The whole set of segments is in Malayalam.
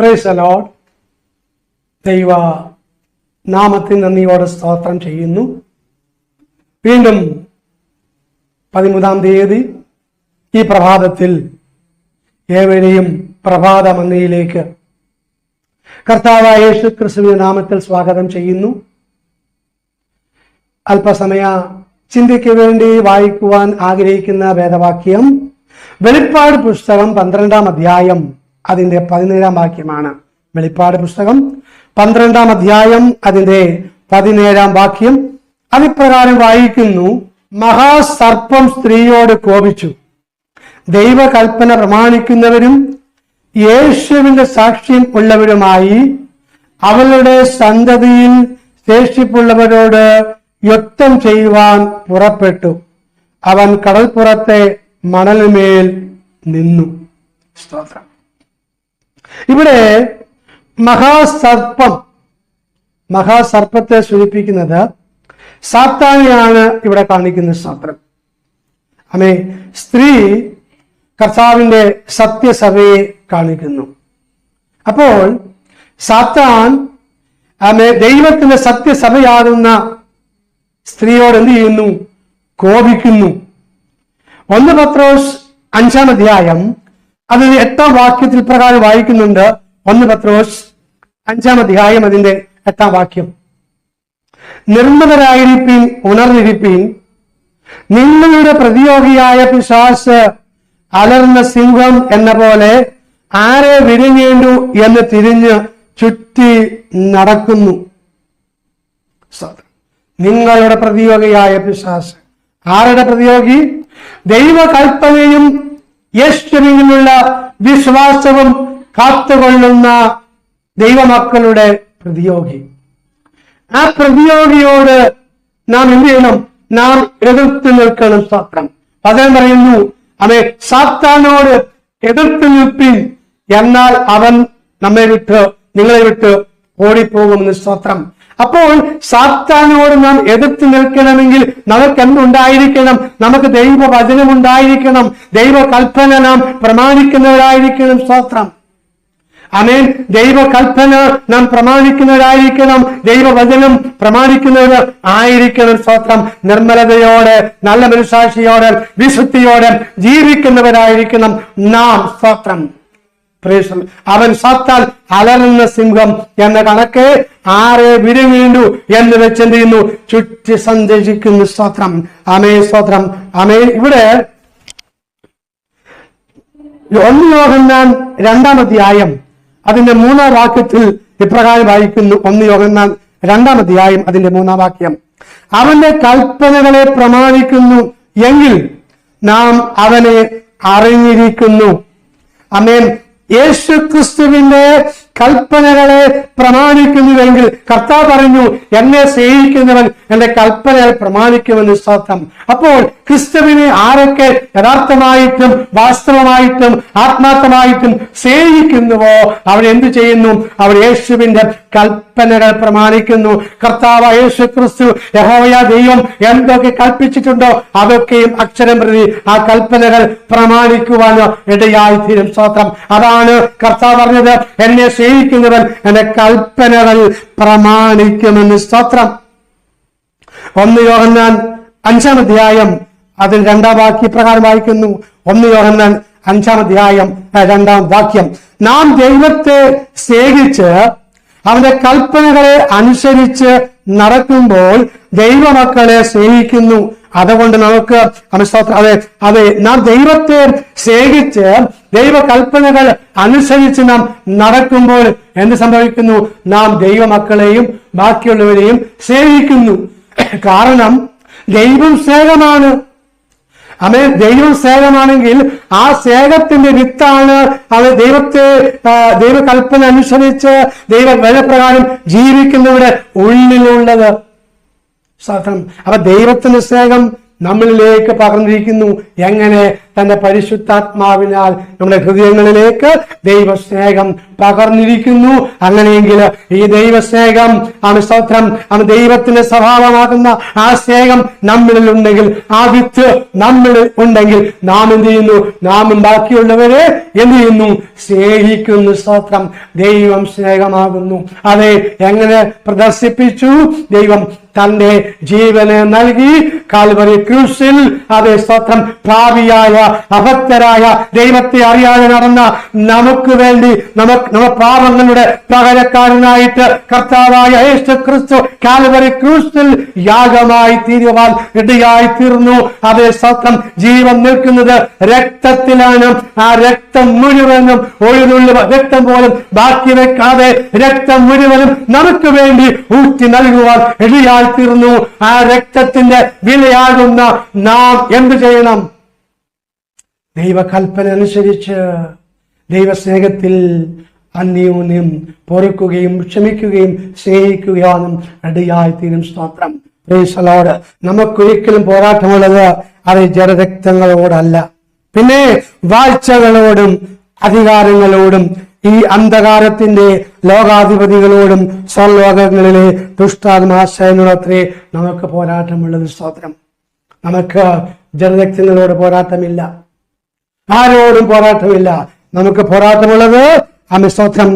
Praise the Lord. ദൈവ നാമത്തിൽ നന്ദിയോടെ സ്തോത്രം ചെയ്യുന്നു. വീണ്ടും 13-ാം തീയതി ഈ പ്രഭാതത്തിൽ ഏവരെയും പ്രഭാത മന്നയിലേക്ക് കർത്താവായ യേശു ക്രിസ്തുവിന്റെ നാമത്തിൽ സ്വാഗതം ചെയ്യുന്നു. അല്പസമയ ചിന്തയ്ക്ക് വേണ്ടി വായിക്കുവാൻ ആഗ്രഹിക്കുന്ന വേദവാക്യം വെളിപ്പാട് പുസ്തകം 12-ാം അധ്യായം അതിന്റെ 17-ാം വാക്യമാണ്. വെളിപ്പാട് പുസ്തകം 12-ാം അധ്യായം അതിന്റെ 17-ാം വാക്യം അതിപ്രകാരം വായിക്കുന്നു: മഹാസർപ്പം സ്ത്രീയോട് കോപിച്ചു, ദൈവകൽപ്പന പ്രമാണിക്കുന്നവരും യേശുവിന്റെ സാക്ഷ്യം ഉള്ളവരുമായി അവളുടെ സന്തതിയിൽ ശേഷിപ്പുള്ളവരോട് യുദ്ധം ചെയ്യുവാൻ പുറപ്പെട്ടു. അവൻ കടൽപ്പുറത്തെ മണലുമേൽ നിന്നു. സ്തോത്രം. ഇവിടെ മഹാസർപ്പത്തെ സൂചിപ്പിക്കുന്നത് സാത്താനെയാണ് ഇവിടെ കാണിക്കുന്നത്. സ്തോത്രം. ആമേ. സ്ത്രീ കർത്താവിന്റെ സത്യസഭയെ കാണിക്കുന്നു. അപ്പോൾ സാത്താൻ ദൈവത്തിന്റെ സത്യസഭയാകുന്ന സ്ത്രീയോട് എന്ത് ചെയ്യുന്നു? കോപിക്കുന്നു. 1 പത്രോസ് 5-ാം അധ്യായം അതിന് 8-ാം വാക്യത്തിൽ പ്രകാരം വായിക്കുന്നുണ്ട്. 1 പത്രോസ് 5-ാം അധ്യായം അതിന്റെ 8-ാം വാക്യം: നിർമ്മലരായിരിപ്പീൻ, ഉണർന്നിരിപ്പീൻ, നിങ്ങളുടെ പ്രതിയോഗിയായ പിശാച് അലർന്ന സിംഹം എന്ന പോലെ ആരെ വിഴുങ്ങേണ്ടു എന്ന് തിരിഞ്ഞ് ചുറ്റി നടക്കുന്നു. നിങ്ങളുടെ പ്രതിയോഗിയായ പിശാച്. ആരുടെ പ്രതിയോഗി? ദൈവകൽപ്പനയും യേശുവിലുള്ള വിശ്വാസവും കാത്തുകൊള്ളുന്ന ദൈവമക്കളുടെ പ്രതിയോഗി. ആ പ്രതിയോഗിയോട് നാം എന്ത് ചെയ്യണം? നാം എതിർത്ത് നിൽക്കണം. സ്തോത്രം. അദ്ദേഹം പറയുന്നു, അവൻ സാത്താനോട് എതിർത്ത് നിൽപ്പിൻ, എന്നാൽ അവൻ നിങ്ങളെ വിട്ട് ഓടിപ്പോകുമെന്ന്. സ്തോത്രം. അപ്പോൾ സാത്താനോട് നാം എതിർത്ത് നിൽക്കണമെങ്കിൽ നമുക്ക് എന്തുണ്ടായിരിക്കണം? നമുക്ക് ദൈവവചനം ഉണ്ടായിരിക്കണം. ദൈവകൽപ്പന നാം പ്രമാണിക്കുന്നവരായിരിക്കണം. സ്തോത്രം. ആമേൻ. ദൈവകൽപ്പന നാം പ്രമാണിക്കുന്നവരായിരിക്കണം. ദൈവവചനം പ്രമാണിക്കുന്നവർ ആയിരിക്കണം. സ്തോത്രം. നിർമ്മലതയോടെ, നല്ല മനസാക്ഷിയോടെ, വിശുദ്ധിയോടെ ജീവിക്കുന്നവരായിരിക്കണം നാം. സ്തോത്രം. അവൻ സാത്താൻ അലറുന്ന സിംഹം എന്ന കണക്ക് ആരെ വിഴുങ്ങേണ്ടു എന്ന് വെച്ചെന്ത് ചെയ്യുന്നു? ചുറ്റി സഞ്ചരിക്കുന്നു. സ്തോത്രം. ആമേ. സ്തോത്രം. ആമേ. ഇവിടെ 1 യോഹന്നാൻ 2-ാം അധ്യായം അതിന്റെ 3-ാം വാക്യത്തിൽ ഇപ്രകാരം വായിക്കുന്നു. 1 യോഹന്നാൻ 2-ാം അധ്യായം അതിന്റെ 3-ാം വാക്യം: അവന്റെ കൽപ്പനകളെ പ്രമാണിക്കുന്നു എങ്കിൽ നാം അവനെ അറിഞ്ഞിരിക്കുന്നു. ആമേൻ. യേശു ക്രിസ്തുവിന്റെ കൽപ്പനകളെ പ്രമാണിക്കുന്നുവെങ്കിൽ, കർത്താവ് പറഞ്ഞു, എന്നെ സ്നേഹിക്കുന്നവൻ എന്റെ കൽപ്പനകൾ പ്രമാണിക്കുമെന്ന്. സ്തോത്രം. അപ്പോൾ ക്രിസ്തുവിനെ ആരൊക്കെ യഥാർത്ഥമായിട്ടും വാസ്തവമായിട്ടും ആത്മാർത്ഥമായിട്ടും സ്നേഹിക്കുന്നുവോ അവർ എന്ത് ചെയ്യുന്നു? അവർ യേശുവിന്റെ കൽപ്പനകൾ പ്രമാണിക്കുന്നു. കർത്താവ് യേശു ക്രിസ്തു, യഹോവ ദൈവം എന്തൊക്കെ കൽപ്പിച്ചിട്ടുണ്ടോ അതൊക്കെയും അക്ഷരം പ്രതി ആ കൽപ്പനകൾ പ്രമാണിക്കുവാനോ ഇടയായിത്തീരും. സ്തോത്രം. അതാണ് കർത്താവ് പറഞ്ഞത്, എന്നെ സ്നേഹിക്കുന്നവൻ എന്റെ കൽപ്പനകൾ പ്രമാണിക്കുമെന്ന്. സ്തോത്രം. 1 യോഹന്നാൻ 5-ാം അധ്യായം അതിൽ 2-ാം വാക്യ പ്രകാരം വായിക്കുന്നു. 1 യോഹന്നാൻ 5-ാം അധ്യായം 2-ാം വാക്യം: നാം ദൈവത്തെ സ്നേഹിച്ച് അവന്റെ കൽപ്പനകളെ അനുസരിച്ച് നടക്കുമ്പോൾ ദൈവമക്കളെ സ്നേഹിക്കുന്നു. അതുകൊണ്ട് നമുക്ക് അതെ നാം ദൈവത്തെ സ്നേഹിച്ച് ദൈവകൽപ്പനകൾ അനുസരിച്ച് നാം നടക്കുമ്പോൾ എന്ത് സംഭവിക്കുന്നു? നാം ദൈവമക്കളെയും ബാക്കിയുള്ളവരെയും സ്നേഹിക്കുന്നു. കാരണം ദൈവം സ്നേഹമാണ്. ദൈവം സ്നേഹമാണെങ്കിൽ ആ സ്നേഹത്തിന്റെ വിത്താണ് അത് ദൈവകൽപ്പന അനുസരിച്ച് ദൈവവചനപ്രകാരം ജീവിക്കുന്നവരുടെ ഉള്ളിലുള്ളത്. അപ്പൊ ദൈവത്തിന്റെ സ്നേഹം നമ്മളിലേക്ക് പകർന്നിരിക്കുന്നു. എങ്ങനെ? തന്റെ പരിശുദ്ധാത്മാവിനാൽ നമ്മുടെ ഹൃദയങ്ങളിലേക്ക് ദൈവസ്നേഹം പകർന്നിരിക്കുന്നു. അങ്ങനെയെങ്കിൽ ഈ ദൈവസ്നേഹം സ്തോത്രം ദൈവത്തിന്റെ സ്വഭാവമാകുന്ന ആ സ്നേഹം നമ്മളിൽ ഉണ്ടെങ്കിൽ, ആ വിത്ത് നമ്മളിൽ ഉണ്ടെങ്കിൽ നാം എന്ത് ചെയ്യുന്നു? നാമും ബാക്കിയുള്ളവരെ എന്ത് ചെയ്യുന്നു? സ്നേഹിക്കുന്നു. സ്തോത്രം. ദൈവം സ്നേഹമാകുന്നു. അതെ, എങ്ങനെ പ്രദർശിപ്പിച്ചു? ദൈവം തന്റെ ജീവനെ നൽകി കാൽവരി ക്രൂശിൽ. അതേ സ്തോത്രം. ഭാവിയായ അഭക്തരായ ദൈവത്തെ അറിയാതെ നടന്ന നമുക്ക് വേണ്ടി നമ്മുടെ പാപങ്ങളുടെ പകരക്കാരനായിട്ട് കർത്താവായ യേശു ക്രിസ്തു കാൽവരി ക്രൂശിൽ യാഗമായി തീരുവാൻ ഇടയായി തീർന്നു. അതേ സ്തോത്രം. ജീവൻ നിൽക്കുന്നത് രക്തത്തിലാണ്. ആ രക്തം മുഴുവനും ഒഴുകുള്ള രക്തം പോലും ബാക്കി വെക്കാതെ രക്തം മുഴുവനും നമുക്ക് വേണ്ടി ഊറ്റി നൽകുവാൻ ഇടയായി തീർന്നു. ആ രക്തത്തിന്റെ വിലയാകുന്ന നാം എന്ത് ചെയ്യണം? ദൈവകൽപ്പന അനുസരിച്ച് ദൈവസ്നേഹത്തിൽ അന്യോന്യം പൊറുക്കുകയും ക്ഷമിക്കുകയും സ്നേഹിക്കുകയാണ് ഇടയായി തീരും. സ്തോത്രം. Praise the Lord. നമുക്കൊരിക്കലും പോരാട്ടമുള്ളത് അത് ജഡരക്തങ്ങളോടല്ല, പിന്നെ വാഴ്ചകളോടും അധികാരങ്ങളോടും ഈ അന്ധകാരത്തിന്റെ ലോകാധിപതികളോടും സ്വർലോകങ്ങളിലെ ദുഷ്ടാത്മാശയങ്ങളത്രേ നമുക്ക് പോരാട്ടമുള്ളത്. സ്തോത്രം. നമുക്ക് ജഡരക്തങ്ങളോട് പോരാട്ടമില്ല, ആരോടും പോരാട്ടമില്ല. നമുക്ക് പോരാട്ടമുള്ളത് സ്തോത്രം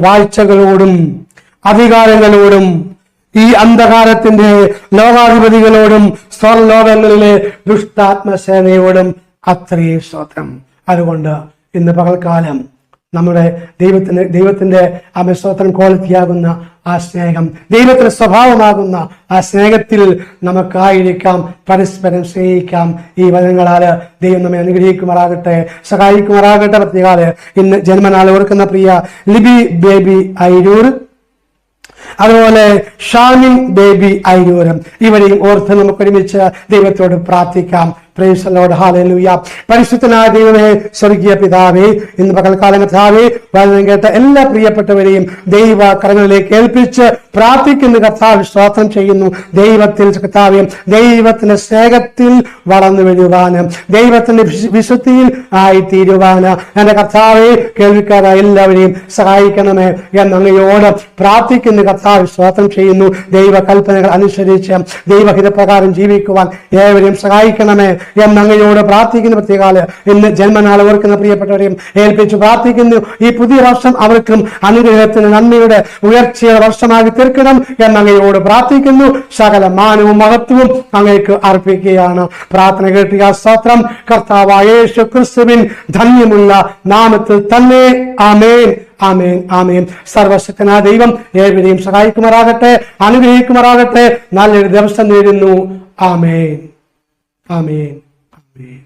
വാഴ്ചകളോടും അധികാരങ്ങളോടും ഈ അന്ധകാരത്തിന്റെ ലോകാധിപതികളോടും സ്വർലോകങ്ങളിലെ ദുഷ്ടാത്മസേനയോടും അത്രേ. സ്തോത്രം. അതുകൊണ്ട് ഇന്ന് പകൽക്കാലം നമ്മുടെ ദൈവത്തിന്റെ സ്തോത്രം ക്വാളിറ്റിയാകുന്ന ആ സ്നേഹം, ദൈവത്തിന്റെ സ്വഭാവമാകുന്ന ആ സ്നേഹത്തിൽ നമുക്കായിരിക്കാം, പരസ്പരം സ്നേഹിക്കാം. ഈ വചനങ്ങളാല് ദൈവം നമ്മെ അനുഗ്രഹിക്കുമാറാകട്ടെ, സഹായിക്കുമാറാകട്ടെ. പ്രത്യേകാല് ഇന്ന് ജന്മനാൾ ഓർക്കുന്ന പ്രിയ ലിബി ബേബി അയിരൂർ, അതുപോലെ ഷാമിൻ ബേബി അയിരൂരും, ഇവരെയും ഓർത്ത് നമുക്ക് ഒരുമിച്ച് ദൈവത്തോട് പ്രാർത്ഥിക്കാം. Praise the Lord. ഹല്ലേലൂയ. പരിശുദ്ധനായ ദൈവമേ, സ്വർഗീയ പിതാവേ, ഇന്ന് പകൽക്കാലം കർത്താവേ വചനം കേട്ട എല്ലാ പ്രിയപ്പെട്ടവരെയും ദൈവ കരങ്ങളിലേക്ക് ഏൽപ്പിച്ച് പ്രാർത്ഥിക്കുന്ന കർത്താവ് സ്തോത്രം ചെയ്യുന്നു. ദൈവത്തിൽ കർത്താവേ, ദൈവത്തിന്റെ സ്നേഹത്തിൽ വളർന്നു വരുവാനും ദൈവത്തിന്റെ വിശുദ്ധിയിൽ ആയിത്തീരുവാനും എന്റെ കർത്താവെ കേൾവിക്കാരായ എല്ലാവരെയും സഹായിക്കണമേ എന്നങ്ങയോട് പ്രാർത്ഥിക്കുന്ന കർത്താവ് സ്തോത്രം ചെയ്യുന്നു. ദൈവ കൽപ്പനകൾ അനുസരിച്ച് ദൈവഹിതപ്രകാരം ജീവിക്കുവാൻ ഏവരെയും സഹായിക്കണമേ എന്നങ്ങയോട് പ്രാർത്ഥിക്കുന്ന. പ്രത്യേകാല് ഇന്ന് ജന്മനാൾ ഓർക്കുന്ന പ്രിയപ്പെട്ടവരെയും ഏൽപ്പിച്ച് പ്രാർത്ഥിക്കുന്നു. ഈ പുതിയ വർഷം അവർക്കും അനുഗ്രഹത്തിന് നന്മയുടെ ഉയർച്ചയുടെ വർഷമാക്കി തീർക്കണം എന്നങ്ങയോട് പ്രാർത്ഥിക്കുന്നു. സകല മാനവും മഹത്വവും അങ്ങേക്ക് അർപ്പിക്കുകയാണ്. പ്രാർത്ഥന കേട്ടിയ സ്തോത്രം. കർത്താവായ യേശു ക്രിസ്തുവിൻ ധന്യമുള്ള നാമത്തിൽ തന്നെ. ആമേൻ, ആമേൻ, ആമേൻ. സർവശക്തനായ ദൈവം ഏവരെയും സഹായിക്കുമാറാകട്ടെ, അനുഗ്രഹിക്കുമാറാകട്ടെ. നല്ലൊരു ദിവസം നേരുന്നു. ആമേൻ, ആമേൻ, ആമേൻ.